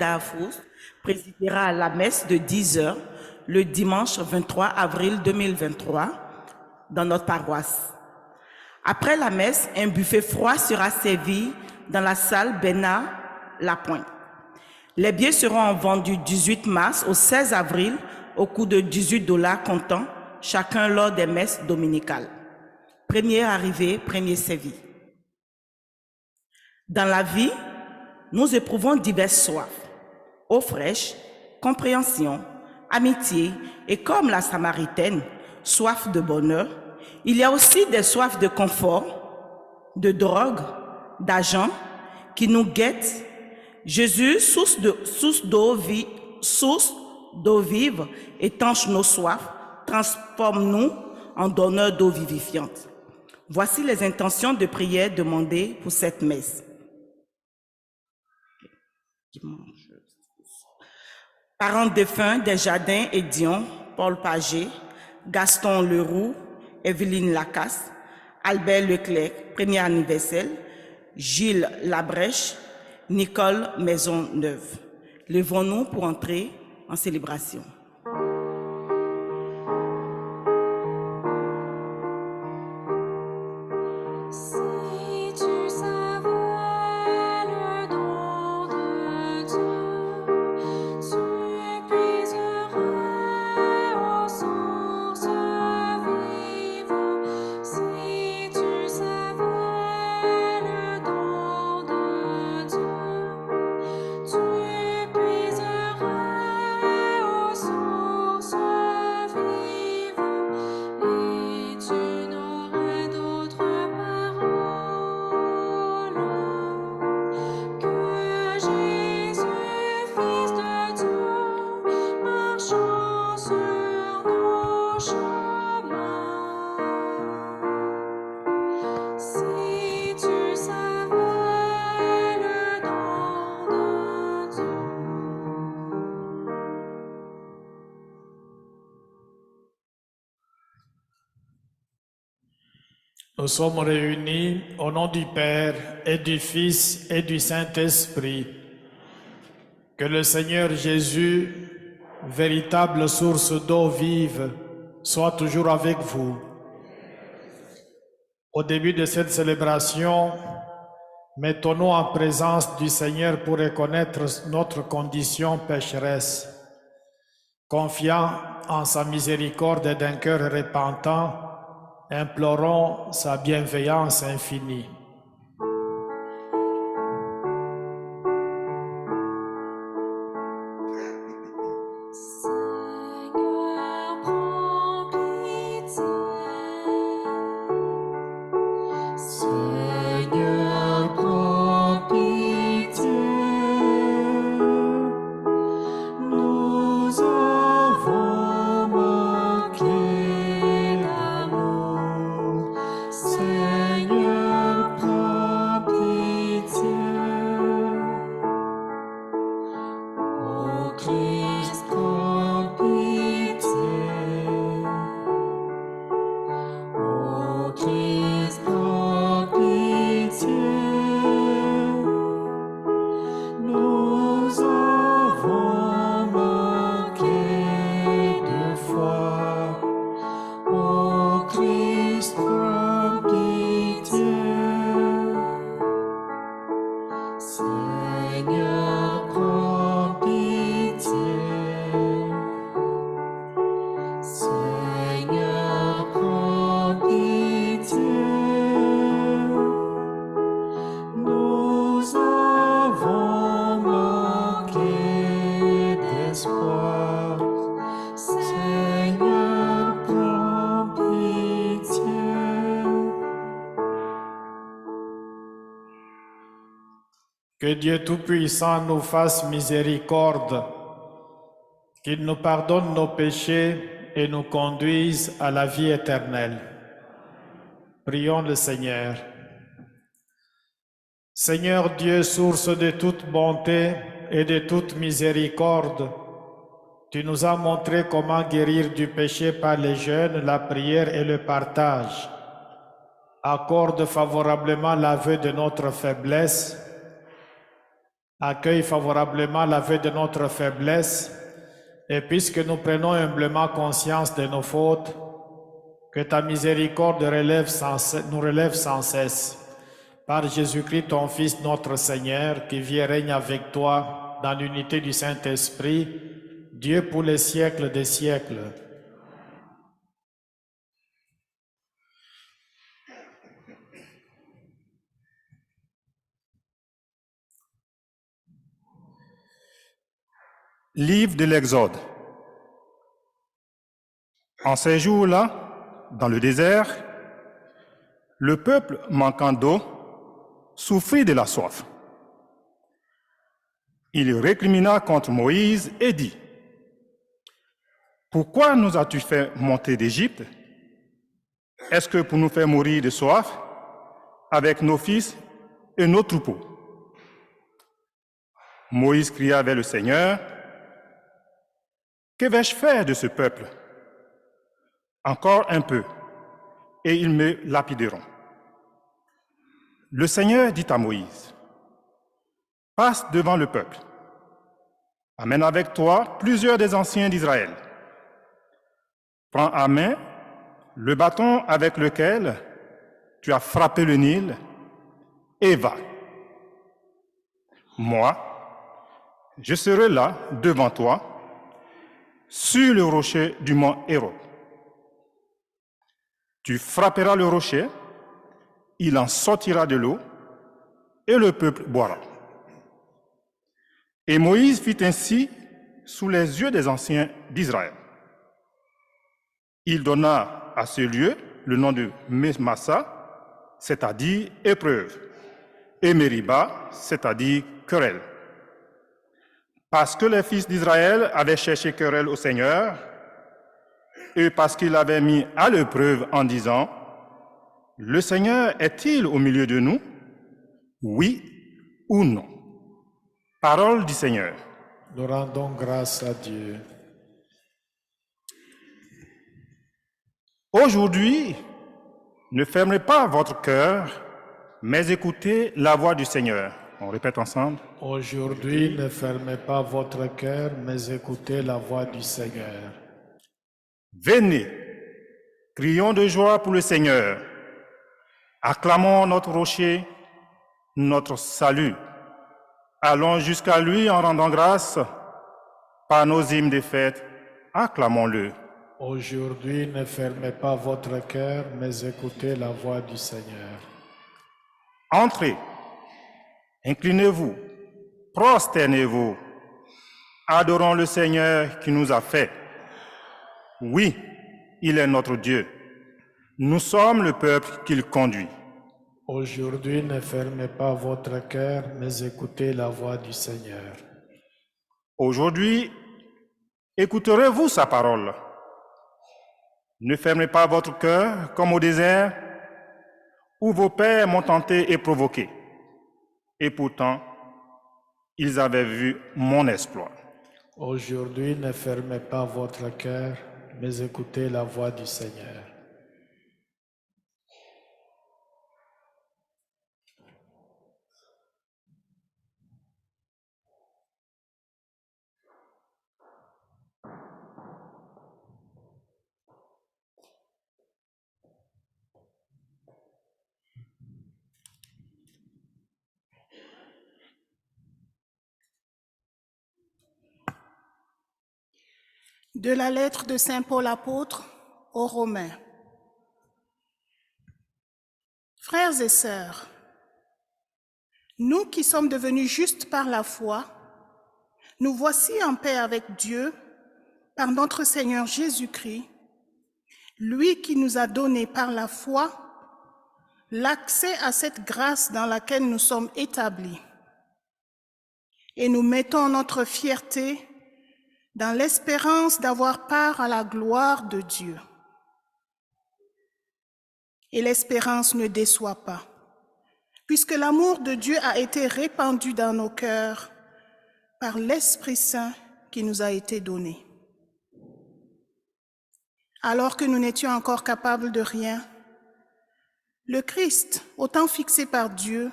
Darfour présidera la messe de 10 heures le dimanche 23 avril 2023 dans notre paroisse. Après la messe, un buffet froid sera servi dans la salle Bernard Lapointe. Les billets seront en vente du 18 mars au 16 avril au coût de $18 comptant, chacun lors des messes dominicales. Premier arrivé, premier servi. Dans la vie, nous éprouvons diverses soifs. Eau fraîche, compréhension, amitié et comme la Samaritaine, soif de bonheur, il y a aussi des soifs de confort, de drogue, d'argent qui nous guettent. Jésus, source d'eau vive, étanche nos soifs, transforme-nous en donneurs d'eau vivifiante. Voici les intentions de prière demandées pour cette messe. Parents défunts des Jardins et Dion, Paul Paget, Gaston Leroux, Evelyne Lacasse, Albert Leclerc, premier anniversaire, Gilles Labrèche, Nicole Maisonneuve. Levons-nous pour entrer en célébration. Nous sommes réunis au nom du Père et du Fils et du Saint-Esprit. Que le Seigneur Jésus, véritable source d'eau vive, soit toujours avec vous. Au début de cette célébration, mettons-nous en présence du Seigneur pour reconnaître notre condition pécheresse. Confiant en sa miséricorde et d'un cœur repentant, implorons sa bienveillance infinie. Que Dieu Tout-Puissant nous fasse miséricorde, qu'il nous pardonne nos péchés et nous conduise à la vie éternelle. Prions le Seigneur. Seigneur Dieu, source de toute bonté et de toute miséricorde, tu nous as montré comment guérir du péché par le jeûne, la prière et le partage. Accorde favorablement l'aveu de notre faiblesse, Accueille favorablement la vœu de notre faiblesse, et puisque nous prenons humblement conscience de nos fautes, que ta miséricorde nous relève sans cesse. Par Jésus-Christ, ton Fils, notre Seigneur, qui vit et règne avec toi dans l'unité du Saint-Esprit, Dieu pour les siècles des siècles. Livre de l'Exode. En ces jours-là, dans le désert, le peuple manquant d'eau souffrit de la soif. Il récrimina contre Moïse et dit: « Pourquoi nous as-tu fait monter d'Égypte? Est-ce que pour nous faire mourir de soif avec nos fils et nos troupeaux? » Moïse cria vers le Seigneur: « Que vais-je faire de ce peuple? Encore un peu, et ils me lapideront. » Le Seigneur dit à Moïse: « Passe devant le peuple. Amène avec toi plusieurs des anciens d'Israël. Prends à main le bâton avec lequel tu as frappé le Nil et va. Moi, je serai là devant toi, sur le rocher du mont Héron. Tu frapperas le rocher, il en sortira de l'eau, et le peuple boira. » Et Moïse fit ainsi sous les yeux des anciens d'Israël. Il donna à ce lieu le nom de Massa, c'est-à-dire épreuve, et Mériba, c'est-à-dire querelle. Parce que les fils d'Israël avaient cherché querelle au Seigneur, et parce qu'il avait mis à l'épreuve en disant: « Le Seigneur est-il au milieu de nous? Oui ou non? » Parole du Seigneur. Nous rendons grâce à Dieu. Aujourd'hui, ne fermez pas votre cœur, mais écoutez la voix du Seigneur. On répète ensemble. Aujourd'hui, ne fermez pas votre cœur, mais écoutez la voix du Seigneur. Venez, crions de joie pour le Seigneur. Acclamons notre rocher, notre salut. Allons jusqu'à lui en rendant grâce. Par nos hymnes de fête, acclamons-le. Aujourd'hui, ne fermez pas votre cœur, mais écoutez la voix du Seigneur. Entrez, inclinez-vous, prosternez-vous. Adorons le Seigneur qui nous a fait. Oui, il est notre Dieu. Nous sommes le peuple qu'il conduit. Aujourd'hui, ne fermez pas votre cœur, mais écoutez la voix du Seigneur. Aujourd'hui, écouterez-vous sa parole. Ne fermez pas votre cœur comme au désert, où vos pères m'ont tenté et provoqué. Et pourtant, ils avaient vu mon exploit. Aujourd'hui, ne fermez pas votre cœur, mais écoutez la voix du Seigneur. De la lettre de Saint Paul apôtre aux Romains. Frères et sœurs, nous qui sommes devenus justes par la foi, nous voici en paix avec Dieu par notre Seigneur Jésus-Christ, lui qui nous a donné par la foi l'accès à cette grâce dans laquelle nous sommes établis. Et nous mettons notre fierté dans l'espérance d'avoir part à la gloire de Dieu. Et l'espérance ne déçoit pas, puisque l'amour de Dieu a été répandu dans nos cœurs par l'Esprit Saint qui nous a été donné. Alors que nous n'étions encore capables de rien, le Christ, au temps fixé par Dieu,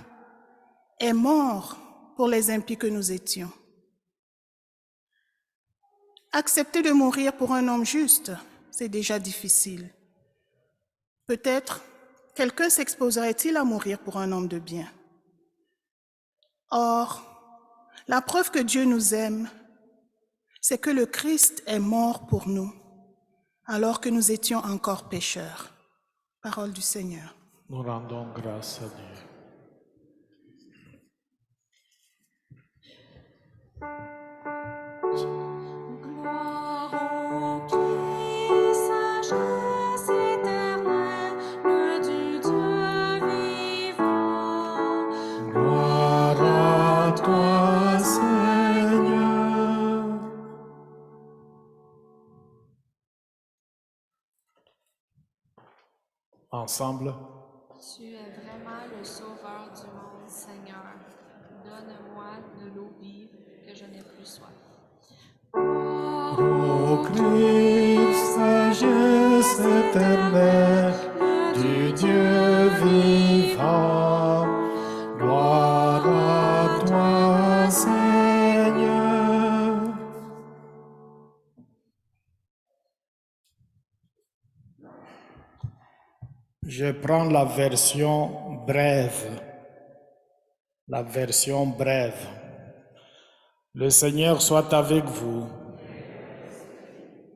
est mort pour les impies que nous étions. Accepter de mourir pour un homme juste, c'est déjà difficile. Peut-être quelqu'un s'exposerait-il à mourir pour un homme de bien. Or, la preuve que Dieu nous aime, c'est que le Christ est mort pour nous, alors que nous étions encore pécheurs. Parole du Seigneur. Nous rendons grâce à Dieu. Gloire au Christ, sagesse éternelle du Dieu vivant. Gloire à toi, Seigneur. Ensemble. Tu es vraiment le sauveur du monde, Seigneur. Donne-moi de l'eau vive que je n'ai plus soif. Ô Christ, sagesse éternelle du Dieu vivant, gloire à toi, Seigneur. Je prends la version brève. La version brève. Le Seigneur soit avec vous.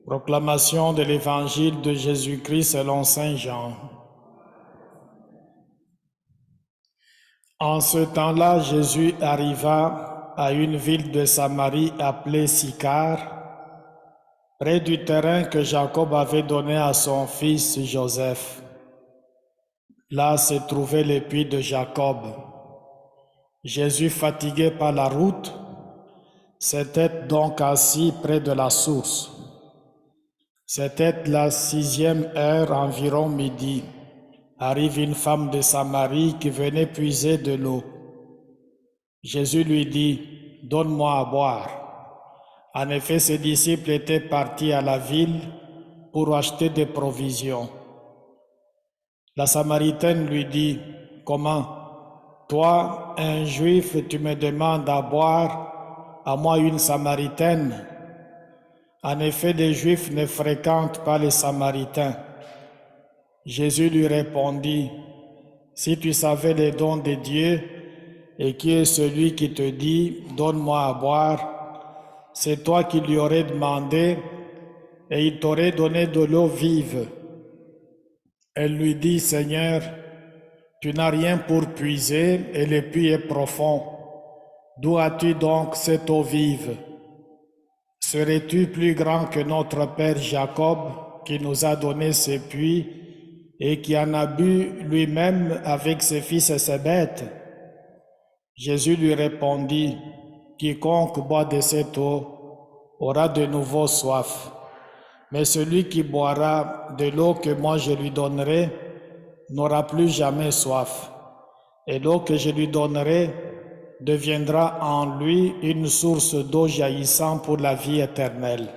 Proclamation de l'Évangile de Jésus-Christ selon Saint Jean. En ce temps-là, Jésus arriva à une ville de Samarie appelée Sychar, près du terrain que Jacob avait donné à son fils Joseph. Là se trouvait le puits de Jacob. Jésus, fatigué par la route, s'était donc assis près de la source. C'était la 6e heure, environ midi. Arrive une femme de Samarie qui venait puiser de l'eau. Jésus lui dit, « Donne-moi à boire. » En effet, ses disciples étaient partis à la ville pour acheter des provisions. La Samaritaine lui dit, « Comment? Toi, un Juif, tu me demandes à boire, à moi une Samaritaine. » En effet, les Juifs ne fréquentent pas les Samaritains. Jésus lui répondit, « Si tu savais les dons de Dieu et qui est celui qui te dit, « Donne-moi à boire », c'est toi qui lui aurais demandé et il t'aurait donné de l'eau vive. » Elle lui dit, « Seigneur, tu n'as rien pour puiser et le puits est profond. D'où as-tu donc cette eau vive? Serais-tu plus grand que notre père Jacob qui nous a donné ce puits et qui en a bu lui-même avec ses fils et ses bêtes? » Jésus lui répondit, « Quiconque boit de cette eau aura de nouveau soif. Mais celui qui boira de l'eau que moi je lui donnerai n'aura plus jamais soif. Et l'eau que je lui donnerai deviendra en lui une source d'eau jaillissant pour la vie éternelle. »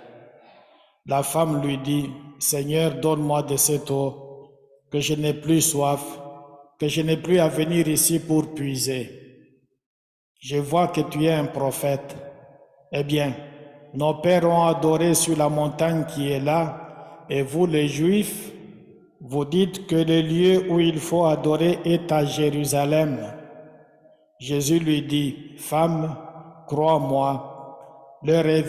La femme lui dit, « Seigneur, donne-moi de cette eau, que je n'ai plus soif, que je n'ai plus à venir ici pour puiser. Je vois que tu es un prophète. Eh bien, nos pères ont adoré sur la montagne qui est là, et vous les Juifs, vous dites que le lieu où il faut adorer est à Jérusalem. » Jésus lui dit, « Femme, crois-moi, l'heure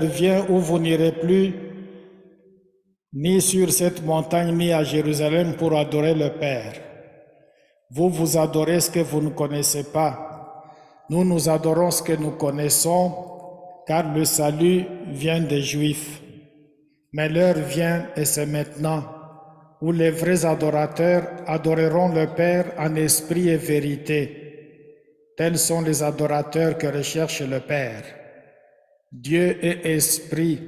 vient où vous n'irez plus ni sur cette montagne ni à Jérusalem pour adorer le Père. Vous, vous adorez ce que vous ne connaissez pas. Nous, nous adorons ce que nous connaissons, car le salut vient des Juifs. Mais l'heure vient, et c'est maintenant, où les vrais adorateurs adoreront le Père en esprit et vérité. Tels sont les adorateurs que recherche le Père. Dieu est esprit,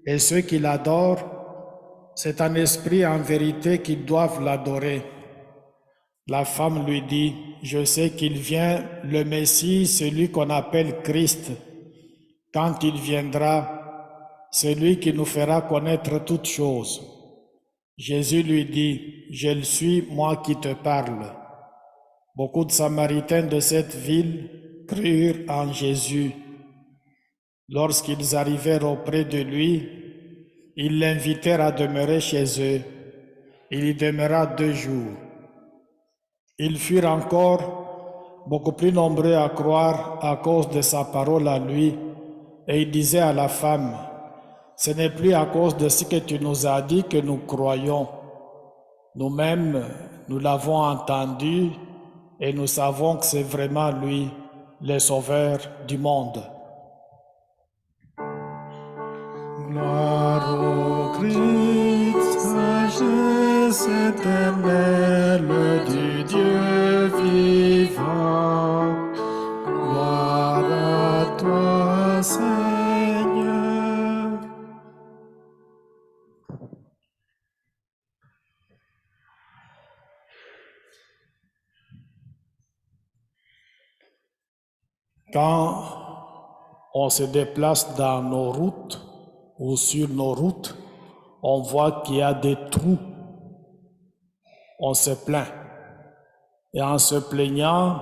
et ceux qui l'adorent, c'est en esprit et en vérité qu'ils doivent l'adorer. » La femme lui dit, « Je sais qu'il vient, le Messie, celui qu'on appelle Christ. Quand il viendra, c'est lui qui nous fera connaître toutes choses. » Jésus lui dit, « Je le suis, moi qui te parle. » Beaucoup de Samaritains de cette ville crurent en Jésus. Lorsqu'ils arrivèrent auprès de lui, ils l'invitèrent à demeurer chez eux. Il y demeura 2 jours. Ils furent encore beaucoup plus nombreux à croire à cause de sa parole à lui, et il disait à la femme, « Ce n'est plus à cause de ce que tu nous as dit que nous croyons. Nous-mêmes, nous l'avons entendu et nous savons que c'est vraiment lui, le Sauveur du monde. » Gloire au Christ, sagesse éternelle du Dieu vivant. Gloire à toi, Seigneur. Quand on se déplace dans nos routes ou sur nos routes, on voit qu'il y a des trous. On se plaint. Et en se plaignant,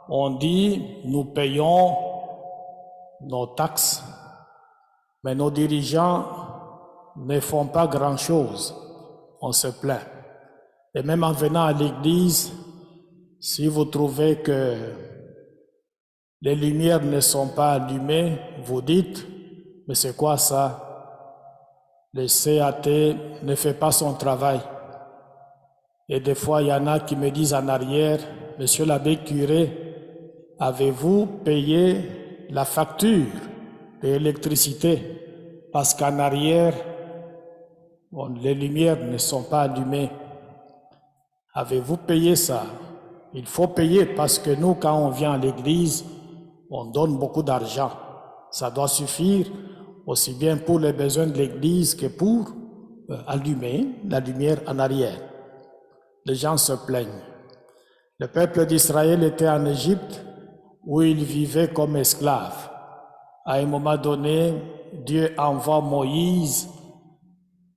on dit, nous payons nos taxes, mais nos dirigeants ne font pas grand-chose. On se plaint. Et même en venant à l'église, si vous trouvez que les lumières ne sont pas allumées, vous dites, mais c'est quoi ça? Le CAT ne fait pas son travail. Et des fois, il y en a qui me disent en arrière, Monsieur l'abbé curé, avez-vous payé la facture de l'électricité? Parce qu'en arrière, les lumières ne sont pas allumées. Avez-vous payé ça? Il faut payer parce que nous, quand on vient à l'église, on donne beaucoup d'argent. Ça doit suffire aussi bien pour les besoins de l'église que pour allumer la lumière en arrière. Les gens se plaignent. Le peuple d'Israël était en Égypte où il vivait comme esclave. À un moment donné, Dieu envoie Moïse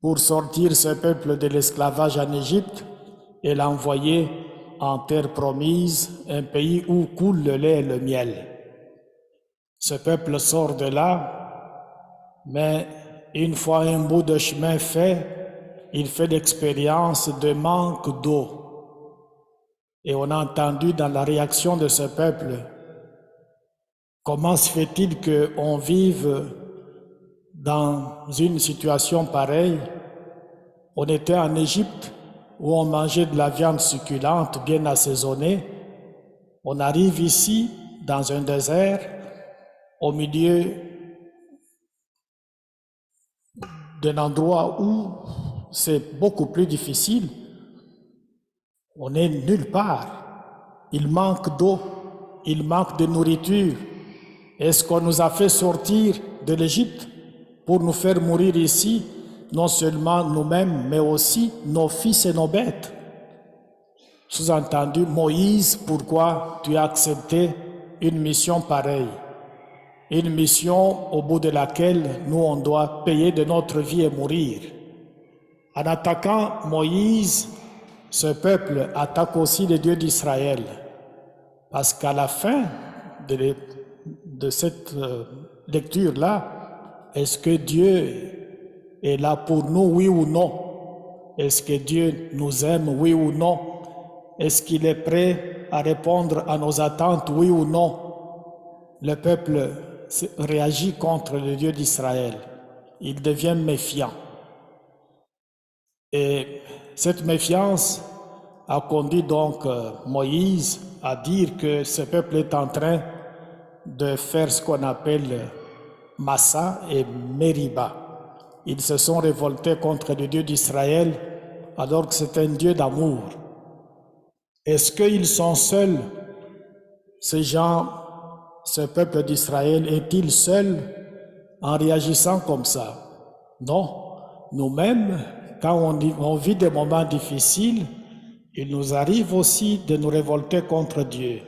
pour sortir ce peuple de l'esclavage en Égypte et l'envoyer en terre promise, un pays où coule le lait et le miel. Ce peuple sort de là, mais une fois un bout de chemin fait, il fait l'expérience de manque d'eau. Et on a entendu dans la réaction de ce peuple, comment se fait-il qu'on vive dans une situation pareille? On était en Égypte où on mangeait de la viande succulente, bien assaisonnée. On arrive ici, dans un désert, au milieu d'un endroit où c'est beaucoup plus difficile. On est nulle part. Il manque d'eau, il manque de nourriture. Est-ce qu'on nous a fait sortir de l'Égypte pour nous faire mourir ici, non seulement nous-mêmes, mais aussi nos fils et nos bêtes? Sous-entendu, Moïse, pourquoi tu as accepté une mission pareille? Une mission au bout de laquelle nous, on doit payer de notre vie et mourir. En attaquant Moïse, ce peuple attaque aussi les dieux d'Israël. Parce qu'à la fin de cette lecture-là, est-ce que Dieu est là pour nous, oui ou non? Est-ce que Dieu nous aime, oui ou non? Est-ce qu'il est prêt à répondre à nos attentes, oui ou non? Le peuple réagit contre le Dieu d'Israël. Il devient méfiant. Et cette méfiance a conduit donc Moïse à dire que ce peuple est en train de faire ce qu'on appelle Massa et Meriba. Ils se sont révoltés contre le Dieu d'Israël alors que c'est un Dieu d'amour. Est-ce qu'ils sont seuls, ces gens, ce peuple d'Israël, est-il seul en réagissant comme ça? Non. Nous-mêmes, quand on vit des moments difficiles, il nous arrive aussi de nous révolter contre Dieu.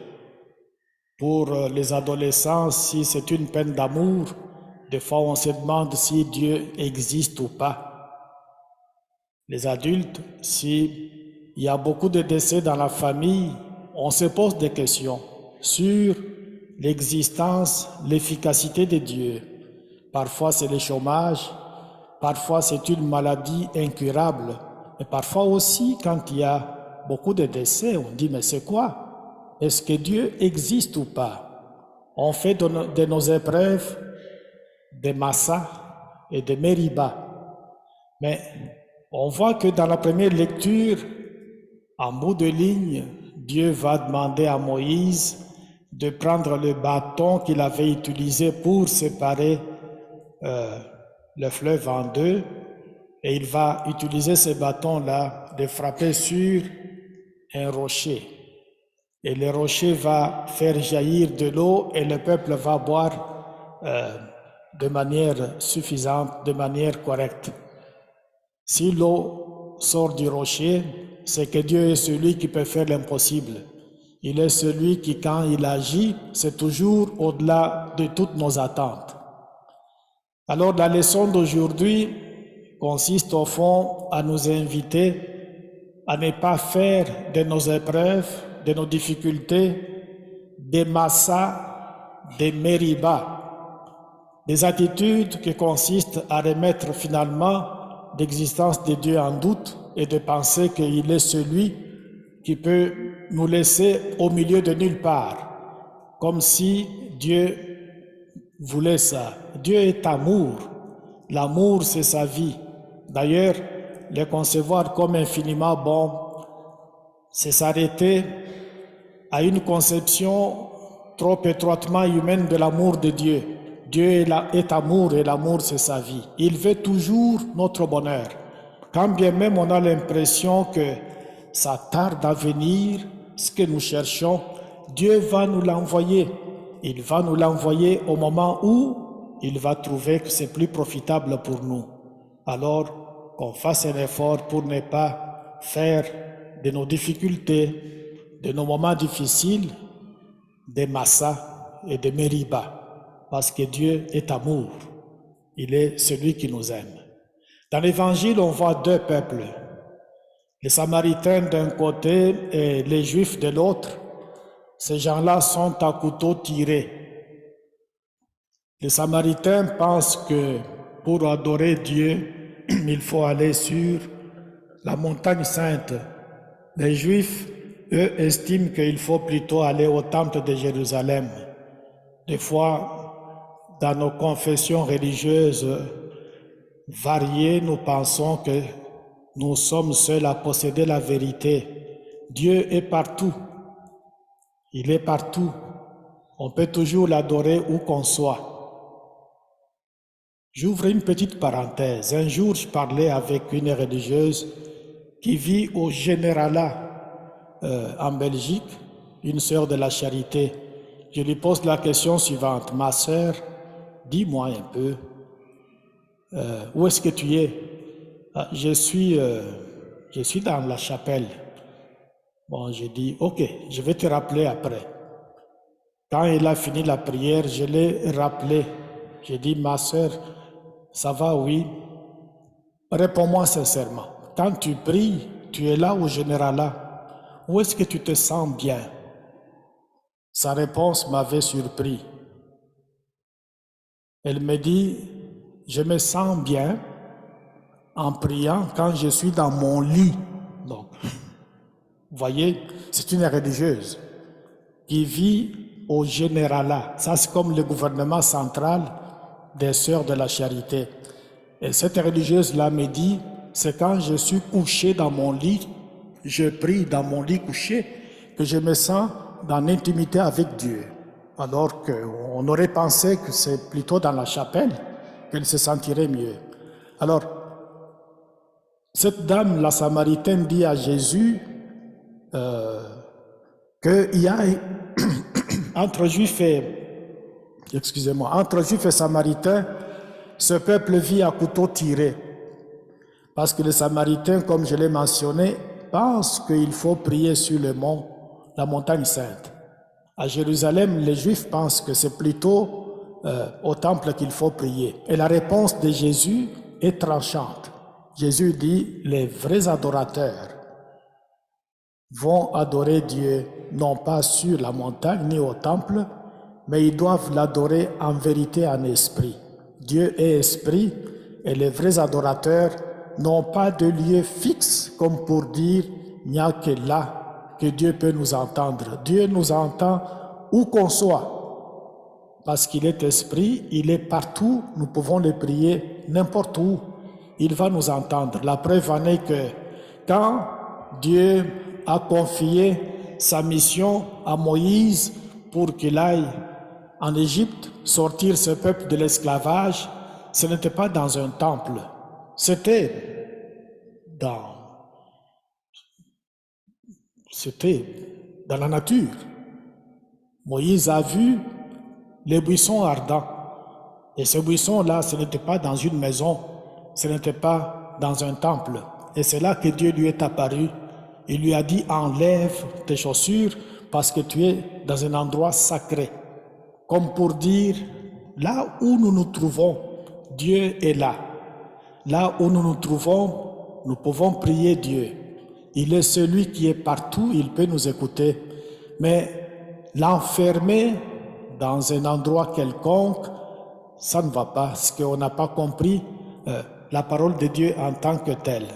Pour les adolescents, si c'est une peine d'amour, des fois on se demande si Dieu existe ou pas. Les adultes, s'il y a beaucoup de décès dans la famille, on se pose des questions sur l'existence, l'efficacité de Dieu. Parfois c'est le chômage, parfois c'est une maladie incurable, et parfois aussi quand il y a beaucoup de décès, on dit mais c'est quoi? Est-ce que Dieu existe ou pas? On fait de nos épreuves des Massa et des Meriba. Mais on voit que dans la première lecture, en bout de ligne, Dieu va demander à Moïse de prendre le bâton qu'il avait utilisé pour séparer le fleuve en deux, et il va utiliser ce bâton-là de frapper sur un rocher. Et le rocher va faire jaillir de l'eau et le peuple va boire de manière suffisante, de manière correcte. Si l'eau sort du rocher, c'est que Dieu est celui qui peut faire l'impossible. Il est celui qui, quand il agit, c'est toujours au-delà de toutes nos attentes. Alors la leçon d'aujourd'hui consiste au fond à nous inviter à ne pas faire de nos épreuves, de nos difficultés, des Massa, des Meriba, des attitudes qui consistent à remettre finalement l'existence de Dieu en doute et de penser qu'il est celui qui peut nous laisser au milieu de nulle part, comme si Dieu voulait ça. Dieu est amour. L'amour, c'est sa vie. D'ailleurs, le concevoir comme infiniment bon, c'est s'arrêter à une conception trop étroitement humaine de l'amour de Dieu. Dieu est amour et l'amour, c'est sa vie. Il veut toujours notre bonheur. Quand bien même on a l'impression que ça tarde à venir, ce que nous cherchons, Dieu va nous l'envoyer. Il va nous l'envoyer au moment où il va trouver que c'est plus profitable pour nous. Alors, qu'on fasse un effort pour ne pas faire de nos difficultés, de nos moments difficiles, des Massa et des Meriba, parce que Dieu est amour. Il est celui qui nous aime. Dans l'Évangile, on voit deux peuples, les Samaritains d'un côté et les Juifs de l'autre. Ces gens-là sont à couteau tiré. Les Samaritains pensent que pour adorer Dieu, il faut aller sur la montagne sainte. Les Juifs, eux, estiment qu'il faut plutôt aller au temple de Jérusalem. Des fois, dans nos confessions religieuses variées, nous pensons que nous sommes seuls à posséder la vérité. Dieu est partout. Il est partout. On peut toujours l'adorer où qu'on soit. J'ouvre une petite parenthèse. Un jour, je parlais avec une religieuse qui vit au Généralat en Belgique, une sœur de la charité. Je lui pose la question suivante. Ma sœur, dis-moi un peu, où est-ce que tu es? Je suis dans la chapelle. Bon, j'ai dit, ok, je vais te rappeler après. Quand il a fini la prière, je l'ai rappelé. J'ai dit, ma sœur, ça va, oui? Réponds-moi sincèrement. Quand tu pries, tu es là au Généralat. Où est-ce que tu te sens bien? Sa réponse m'avait surpris. Elle me dit, je me sens bien en priant quand je suis dans mon lit. Donc, vous voyez, c'est une religieuse qui vit au Généralat. Ça, c'est comme le gouvernement central des Sœurs de la Charité. Et cette religieuse-là me dit, c'est quand je suis couché dans mon lit, je prie dans mon lit couché, que je me sens dans l'intimité avec Dieu. Alors qu'on aurait pensé que c'est plutôt dans la chapelle qu'elle se sentirait mieux. Alors, cette dame, la Samaritaine, dit à Jésus qu'il y a entre Juifs et Samaritains, ce peuple vit à couteau tiré. Parce que les Samaritains, comme je l'ai mentionné, pensent qu'il faut prier sur le mont, la montagne sainte. À Jérusalem, les Juifs pensent que c'est plutôt au temple qu'il faut prier. Et la réponse de Jésus est tranchante. Jésus dit, les vrais adorateurs vont adorer Dieu non pas sur la montagne ni au temple, mais ils doivent l'adorer en vérité, en esprit. Dieu est esprit et les vrais adorateurs n'ont pas de lieu fixe comme pour dire il n'y a que là que Dieu peut nous entendre. Dieu nous entend où qu'on soit, parce qu'il est esprit, il est partout, nous pouvons le prier n'importe où, il va nous entendre. La preuve en est que quand Dieu a confié sa mission à Moïse pour qu'il aille en Égypte, sortir ce peuple de l'esclavage, ce n'était pas dans un temple, c'était dans la nature. Moïse a vu les buissons ardents. Et ces buissons-là, ce n'était pas dans une maison, ce n'était pas dans un temple. Et c'est là que Dieu lui est apparu. Il lui a dit, enlève tes chaussures parce que tu es dans un endroit sacré. Comme pour dire, là où nous nous trouvons, Dieu est là. Là où nous nous trouvons, nous pouvons prier Dieu. Il est celui qui est partout, il peut nous écouter. Mais l'enfermer dans un endroit quelconque, ça ne va pas, parce qu'on n'a pas compris la parole de Dieu en tant que telle.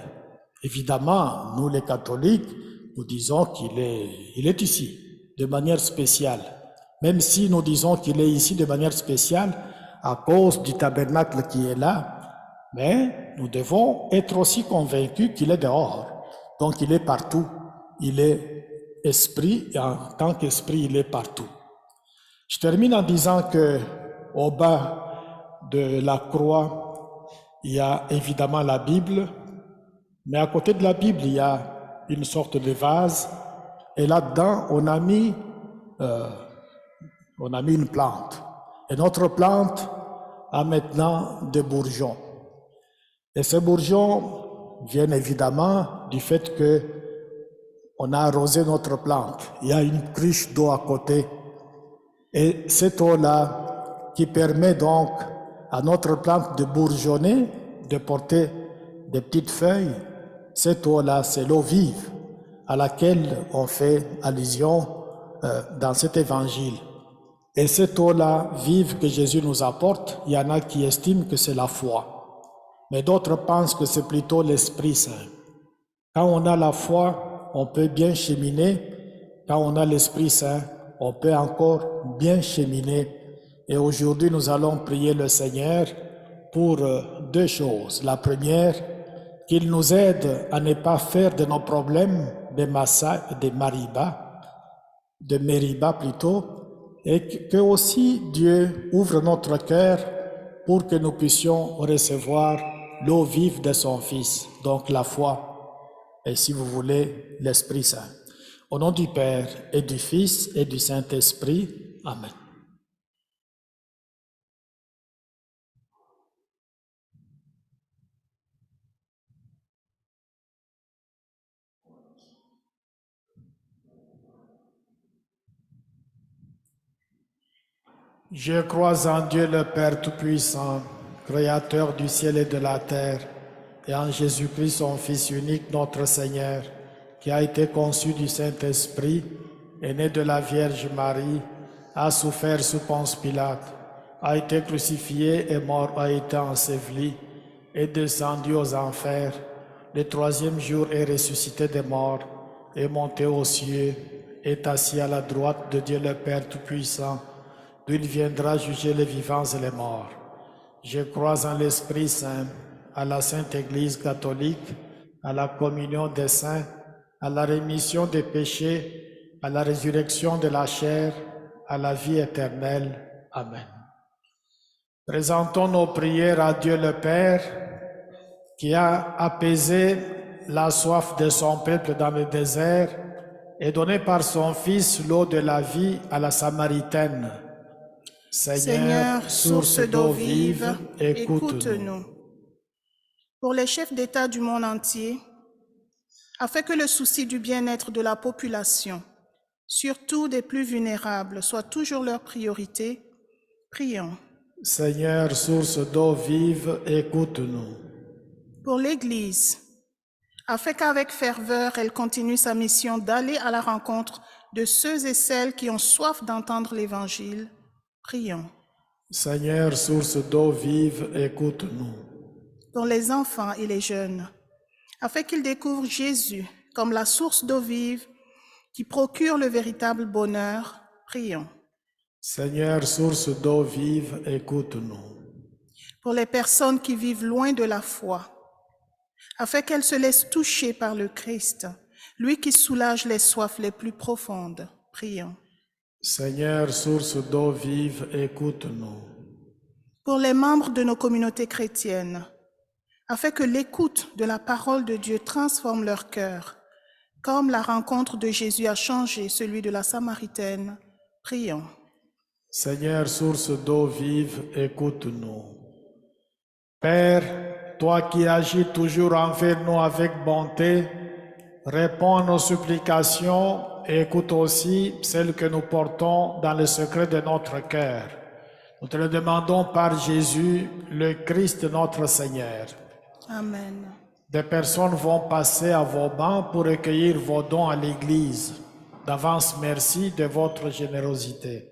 Évidemment, nous les catholiques, nous disons qu'il est ici, de manière spéciale. Même si nous disons qu'il est ici de manière spéciale, à cause du tabernacle qui est là, mais nous devons être aussi convaincus qu'il est dehors. Donc il est partout, il est esprit, et en tant qu'esprit, il est partout. Je termine en disant que au bas de la croix, il y a évidemment la Bible, mais à côté de la Bible, il y a une sorte de vase, et là-dedans, on a mis une plante. Et notre plante a maintenant des bourgeons. Et ces bourgeons viennent évidemment du fait que on a arrosé notre plante. Il y a une cruche d'eau à côté. Et cette eau-là, qui permet donc à notre plante de bourgeonner, de porter des petites feuilles, cette eau-là, c'est l'eau vive à laquelle on fait allusion dans cet évangile. Et cette eau-là vive que Jésus nous apporte, il y en a qui estiment que c'est la foi. Mais d'autres pensent que c'est plutôt l'Esprit Saint. Quand on a la foi, on peut bien cheminer. Quand on a l'Esprit Saint, on peut encore bien cheminer. Et aujourd'hui, nous allons prier le Seigneur pour deux choses. La première, qu'il nous aide à ne pas faire de nos problèmes de Meriba plutôt, et que aussi Dieu ouvre notre cœur pour que nous puissions recevoir l'eau vive de son Fils, donc la foi, et si vous voulez, l'Esprit Saint. Au nom du Père et du Fils et du Saint-Esprit, Amen. Je crois en Dieu le Père Tout-Puissant, Créateur du ciel et de la terre, et en Jésus-Christ, son Fils unique, notre Seigneur, qui a été conçu du Saint-Esprit, est né de la Vierge Marie, a souffert sous Ponce Pilate, a été crucifié et mort, a été enseveli, est descendu aux enfers. Le troisième jour est ressuscité des morts, est monté aux cieux, est assis à la droite de Dieu le Père Tout-Puissant, d'où il viendra juger les vivants et les morts. Je crois en l'Esprit Saint, à la Sainte Église catholique, à la communion des saints, à la rémission des péchés, à la résurrection de la chair, à la vie éternelle. Amen. Présentons nos prières à Dieu le Père, qui a apaisé la soif de son peuple dans le désert et donné par son Fils l'eau de la vie à la Samaritaine. Seigneur, source d'eau vive, écoute-nous. Pour les chefs d'État du monde entier, afin que le souci du bien-être de la population, surtout des plus vulnérables, soit toujours leur priorité, prions. Seigneur, source d'eau vive, écoute-nous. Pour l'Église, afin qu'avec ferveur, elle continue sa mission d'aller à la rencontre de ceux et celles qui ont soif d'entendre l'Évangile. Prions. Seigneur, source d'eau vive, écoute-nous. Pour les enfants et les jeunes, afin qu'ils découvrent Jésus comme la source d'eau vive qui procure le véritable bonheur. Prions. Seigneur, source d'eau vive, écoute-nous. Pour les personnes qui vivent loin de la foi, afin qu'elles se laissent toucher par le Christ, lui qui soulage les soifs les plus profondes. Prions. Seigneur, source d'eau vive, écoute-nous. Pour les membres de nos communautés chrétiennes, afin que l'écoute de la parole de Dieu transforme leur cœur, comme la rencontre de Jésus a changé celui de la Samaritaine. Prions. Seigneur, source d'eau vive, écoute-nous. Père, toi qui agis toujours envers nous avec bonté, réponds à nos supplications et écoute aussi celles que nous portons dans le secret de notre cœur. Nous te le demandons par Jésus, le Christ notre Seigneur. Amen. Des personnes vont passer à vos bancs pour recueillir vos dons à l'Église. D'avance, merci de votre générosité.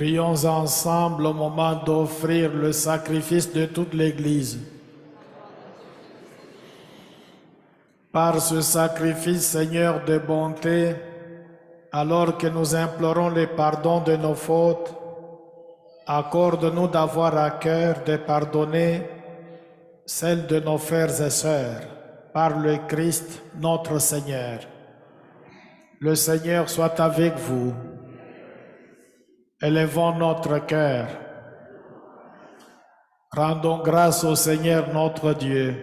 Prions ensemble au moment d'offrir le sacrifice de toute l'Église. Par ce sacrifice, Seigneur de bonté, alors que nous implorons le pardon de nos fautes, accorde-nous d'avoir à cœur de pardonner celles de nos frères et sœurs, par le Christ notre Seigneur. Le Seigneur soit avec vous. Élevons notre cœur. Rendons grâce au Seigneur notre Dieu.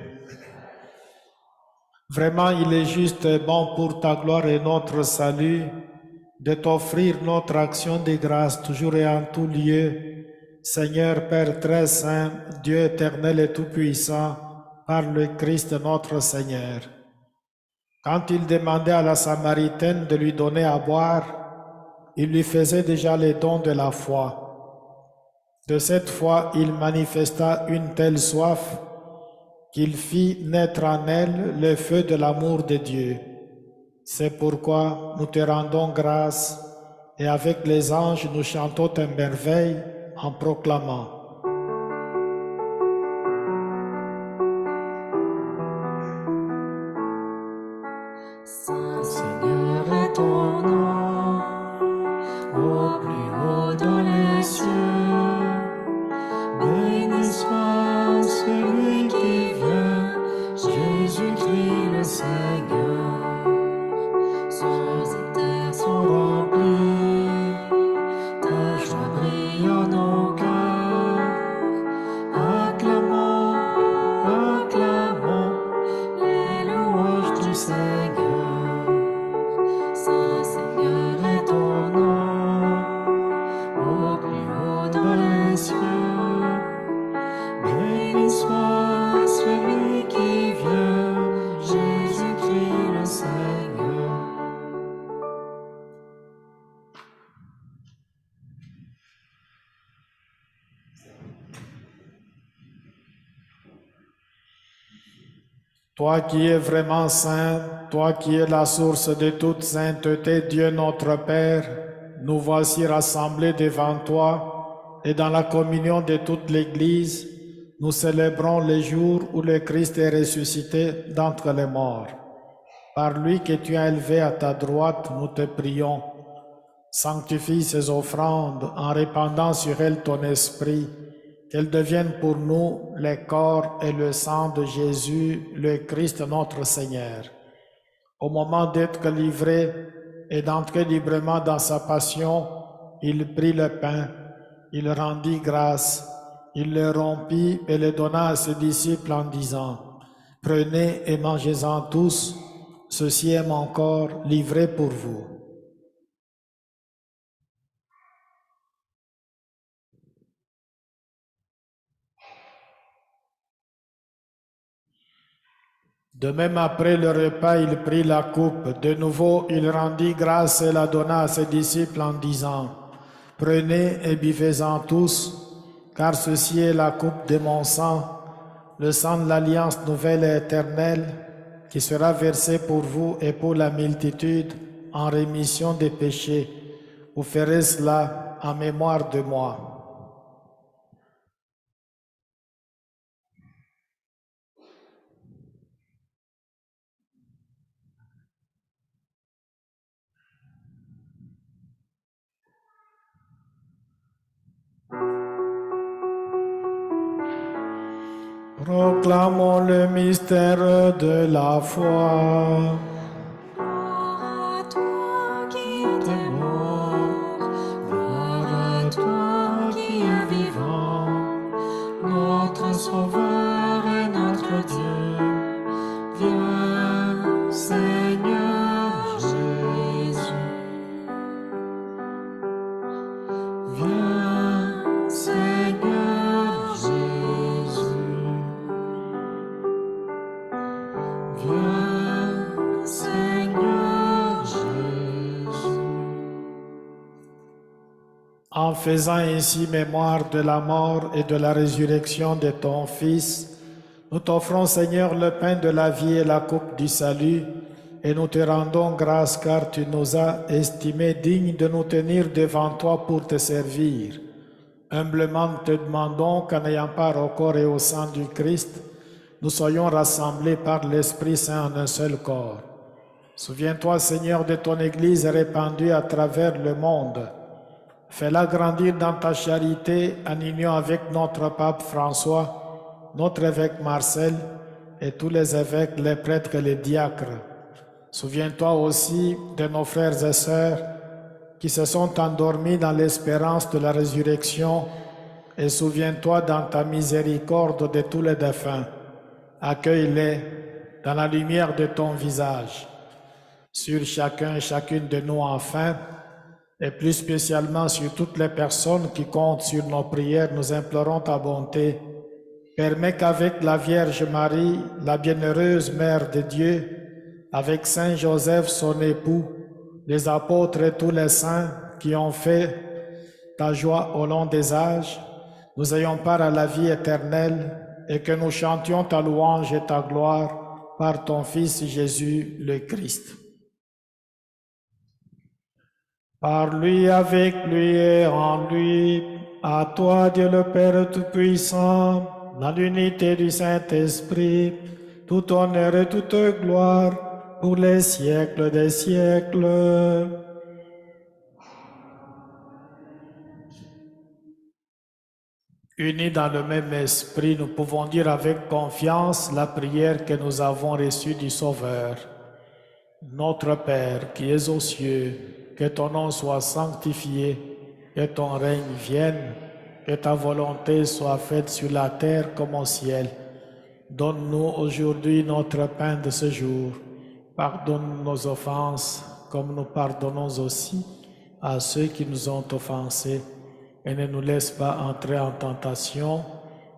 Vraiment, il est juste et bon pour ta gloire et notre salut de t'offrir notre action de grâce toujours et en tout lieu. Seigneur Père très saint, Dieu éternel et tout-puissant, par le Christ notre Seigneur. Quand il demandait à la Samaritaine de lui donner à boire, il lui faisait déjà les dons de la foi. De cette foi, il manifesta une telle soif qu'il fit naître en elle le feu de l'amour de Dieu. C'est pourquoi nous te rendons grâce et avec les anges nous chantons tes merveilles en proclamant. Saint Seigneur est ton nom, au plus haut dans les cieux. Béni soit celui qui vient, Jésus-Christ le Seigneur. Cieux et terre sont remplis, ta joie brille en nos cœurs. Acclamons, acclamons les louanges du Seigneur. Saint Seigneur est ton nom, au plus haut dans les cieux. Béni soit celui qui vient, Jésus-Christ le Seigneur. Toi qui es vraiment saint, toi qui es la source de toute sainteté, Dieu notre Père, nous voici rassemblés devant toi et dans la communion de toute l'Église, nous célébrons le jour où le Christ est ressuscité d'entre les morts. Par lui que tu as élevé à ta droite, nous te prions. Sanctifie ces offrandes en répandant sur elles ton esprit, qu'elles deviennent pour nous le corps et le sang de Jésus, le Christ notre Seigneur. Au moment d'être livré et d'entrer librement dans sa passion, il prit le pain, il rendit grâce, il le rompit et le donna à ses disciples en disant, « Prenez et mangez-en tous, ceci est mon corps livré pour vous. » De même, après le repas, il prit la coupe. De nouveau, il rendit grâce et la donna à ses disciples en disant, « Prenez et buvez-en tous, car ceci est la coupe de mon sang, le sang de l'alliance nouvelle et éternelle, qui sera versé pour vous et pour la multitude en rémission des péchés. Vous ferez cela en mémoire de moi. » Proclamons le mystère de la foi. Gloire à toi qui es mort, gloire à toi qui es vivant, notre Sauveur et notre Dieu. Viens, Seigneur Jésus. Viens, Seigneur Jésus. Viens, Seigneur Jésus. En faisant ainsi mémoire de la mort et de la résurrection de ton Fils, nous t'offrons, Seigneur, le pain de la vie et la coupe du salut, et nous te rendons grâce car tu nous as estimés dignes de nous tenir devant toi pour te servir. Humblement, nous te demandons qu'en n'ayant pas recours et au sang du Christ, nous soyons rassemblés par l'Esprit Saint en un seul corps. Souviens-toi, Seigneur, de ton Église répandue à travers le monde. Fais-la grandir dans ta charité en union avec notre pape François, notre évêque Marcel et tous les évêques, les prêtres et les diacres. Souviens-toi aussi de nos frères et sœurs qui se sont endormis dans l'espérance de la résurrection et souviens-toi dans ta miséricorde de tous les défunts. Accueille-les dans la lumière de ton visage. Sur chacun et chacune de nous enfin, et plus spécialement sur toutes les personnes qui comptent sur nos prières, nous implorons ta bonté. Permets qu'avec la Vierge Marie, la bienheureuse Mère de Dieu, avec Saint Joseph, son époux, les apôtres et tous les saints qui ont fait ta joie au long des âges, nous ayons part à la vie éternelle et que nous chantions ta louange et ta gloire par ton Fils Jésus le Christ. Par lui, avec lui et en lui, à toi Dieu le Père Tout-Puissant, dans l'unité du Saint-Esprit, tout honneur et toute gloire pour les siècles des siècles. Unis dans le même esprit, nous pouvons dire avec confiance la prière que nous avons reçue du Sauveur. Notre Père qui es aux cieux, que ton nom soit sanctifié, que ton règne vienne, que ta volonté soit faite sur la terre comme au ciel. Donne-nous aujourd'hui notre pain de ce jour. Pardonne nos offenses comme nous pardonnons aussi à ceux qui nous ont offensés. Et ne nous laisse pas entrer en tentation,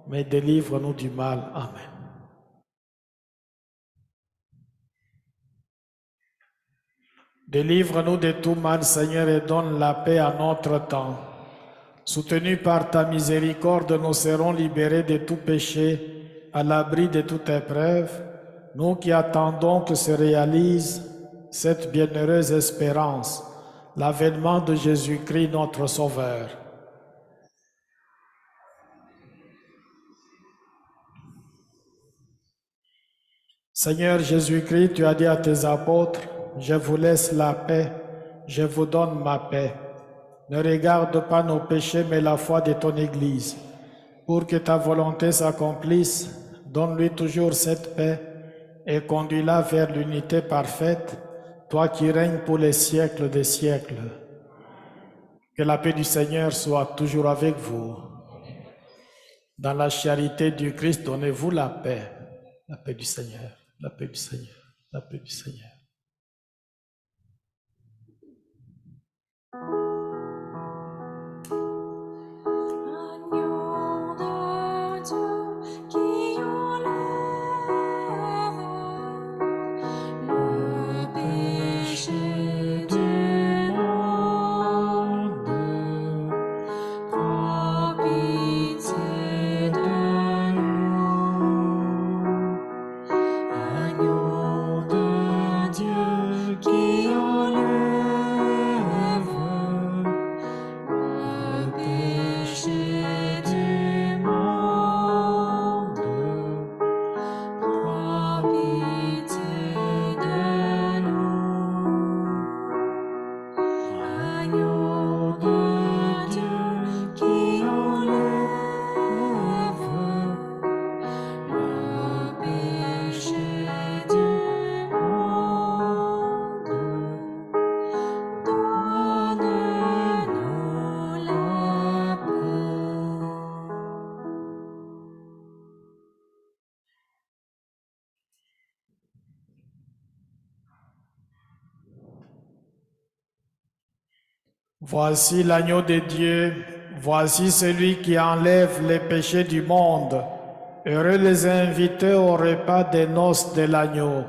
mais délivre-nous du mal. Amen. Délivre-nous de tout mal, Seigneur, et donne la paix à notre temps. Soutenus par ta miséricorde, nous serons libérés de tout péché, à l'abri de toute épreuve, nous qui attendons que se réalise cette bienheureuse espérance, l'avènement de Jésus-Christ, notre Sauveur. Seigneur Jésus-Christ, tu as dit à tes apôtres, je vous laisse la paix, je vous donne ma paix. Ne regarde pas nos péchés, mais la foi de ton Église. Pour que ta volonté s'accomplisse, donne-lui toujours cette paix et conduis-la vers l'unité parfaite, toi qui règnes pour les siècles des siècles. Que la paix du Seigneur soit toujours avec vous. Dans la charité du Christ, donnez-vous la paix du Seigneur, la paix du Seigneur, la paix du Seigneur. Agneau de Dieu qui enlève le péché du monde, prends pitié de nous. Agneau de Dieu qui enlève le péché du monde, prends pitié de nous. Agneau de Dieu qui enlève le péché du monde, donne-nous la paix. Voici l'agneau de Dieu, voici celui qui enlève les péchés du monde. Heureux les invités au repas des noces de l'agneau.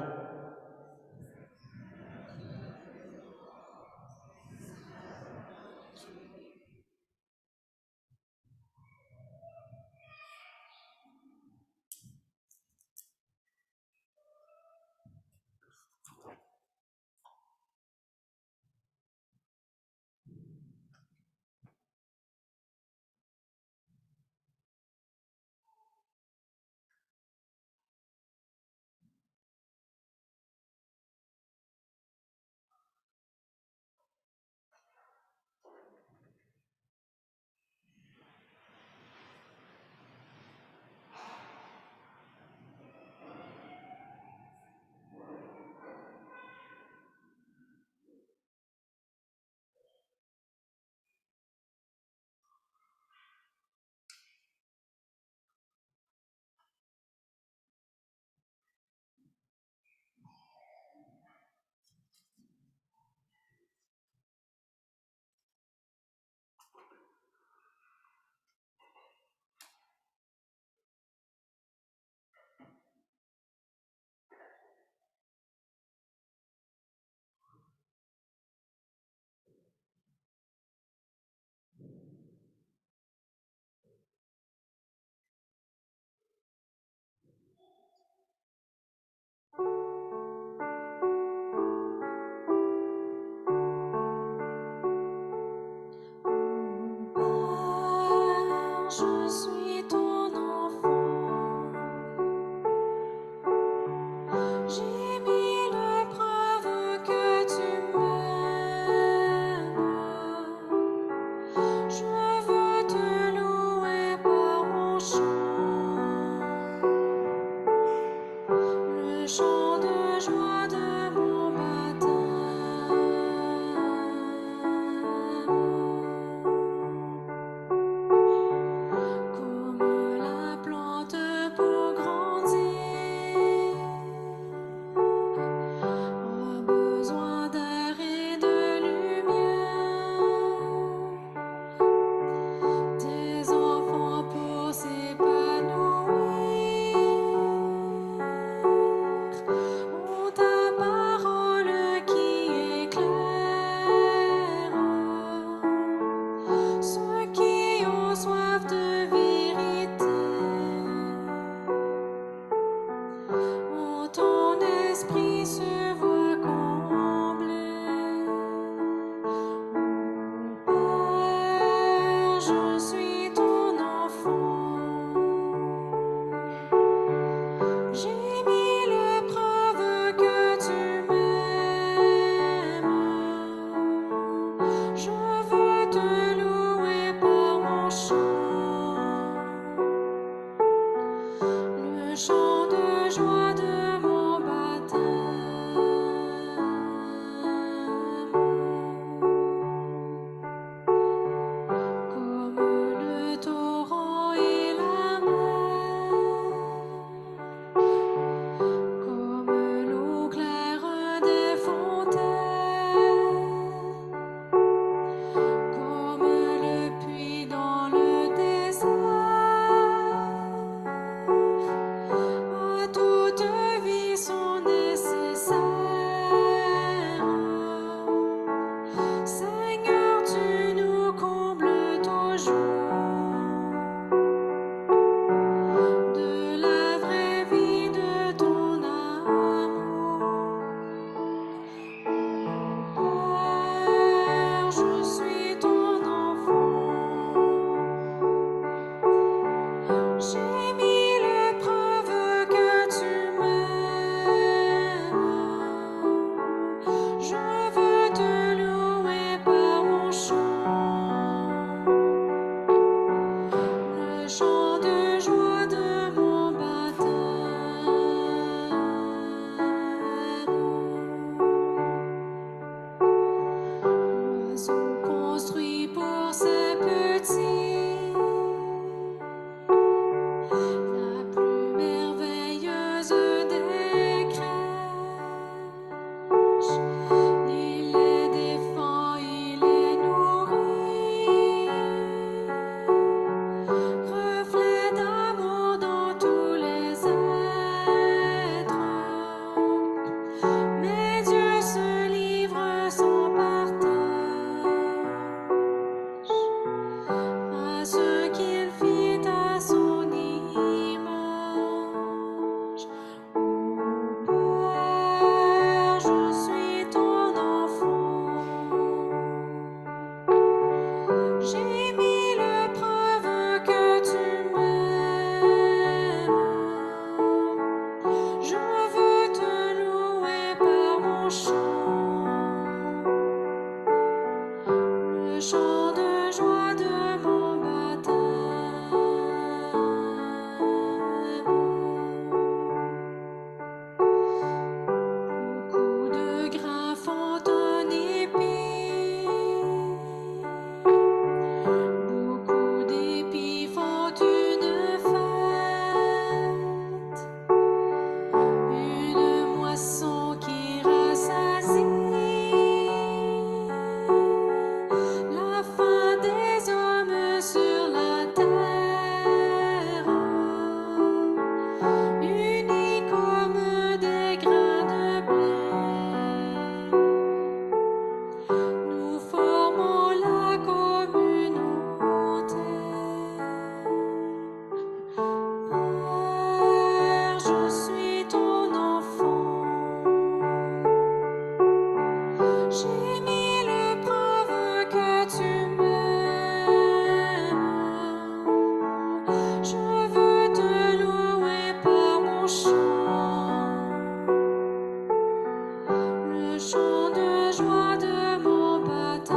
joie de mon baptême.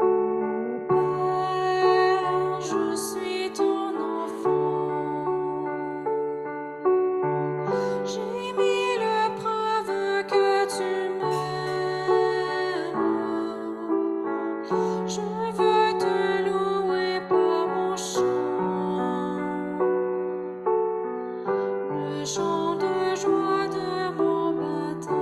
Ô Père, je suis ton enfant. J'ai mille preuves que tu m'aimes. Je veux te louer par mon chant, le chant de joie de mon baptême.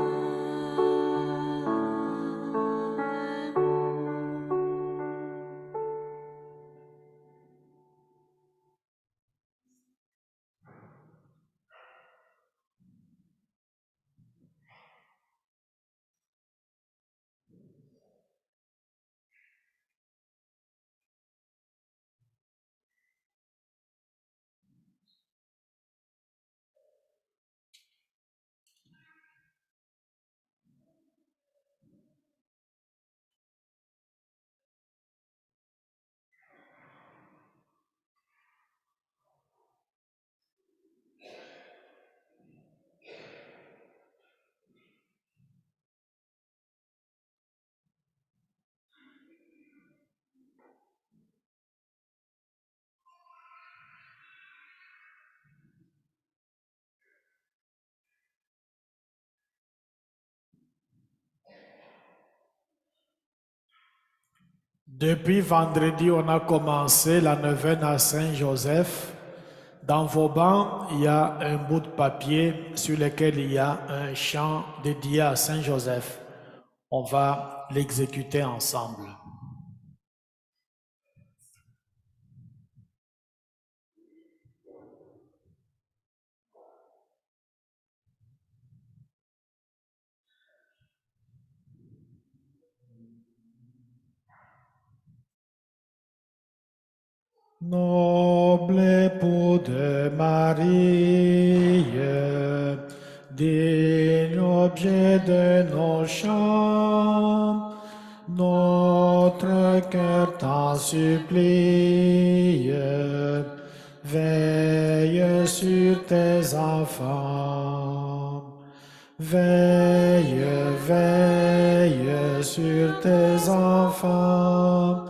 Depuis vendredi, on a commencé la neuvaine à Saint-Joseph. Dans vos bancs, il y a un bout de papier sur lequel il y a un chant dédié à Saint-Joseph. On va l'exécuter ensemble. Noble époux de Marie, digne objet de nos chants, notre cœur t'en supplie, veille sur tes enfants. Veille, veille sur tes enfants.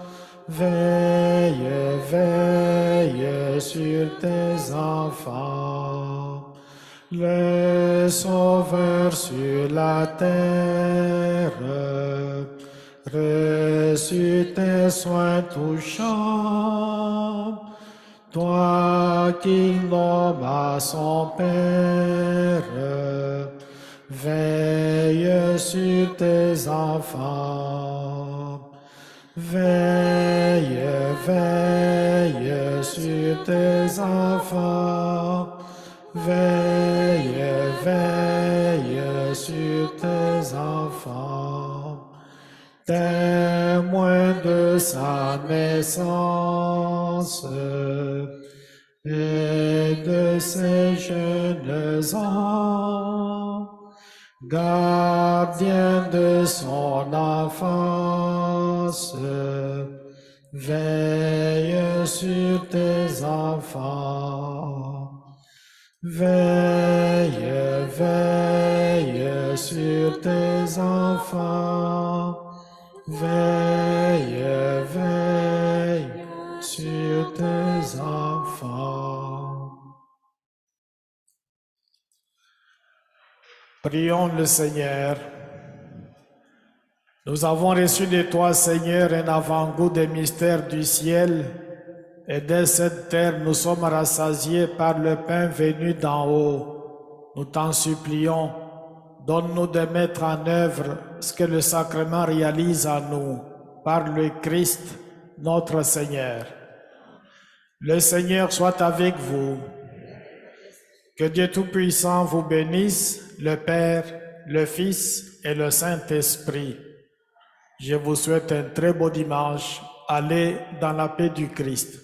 Veille, veille sur tes enfants. Le Sauveur sur la terre, reçut tes soins touchants. Toi qu'il nomme à son Père, veille sur tes enfants. Veille, veille sur tes enfants. Veille, veille sur tes enfants. Témoin de sa naissance et de ses jeunes ans, gardien de son enfance, veille sur tes enfants. Veille, veille sur tes enfants. Veille, veille sur tes enfants. Prions le Seigneur. Nous avons reçu de toi, Seigneur, un avant-goût des mystères du ciel, et dès cette terre, nous sommes rassasiés par le pain venu d'en haut. Nous t'en supplions, donne-nous de mettre en œuvre ce que le sacrement réalise en nous, par le Christ, notre Seigneur. Le Seigneur soit avec vous. Que Dieu Tout-Puissant vous bénisse, le Père, le Fils et le Saint-Esprit. Je vous souhaite un très beau dimanche. Allez dans la paix du Christ.